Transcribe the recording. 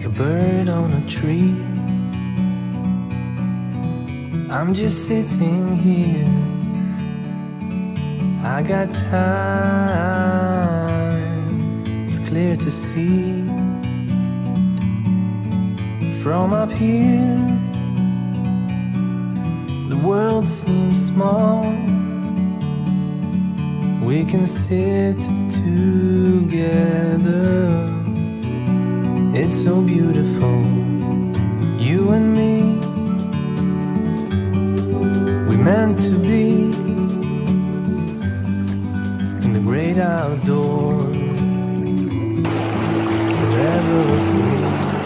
a bird on a tree. I'm just sitting here, I got time, it's clear to see. From up here, the world seems small. We can sit together, it's so beautiful, you and me. We're meant to be.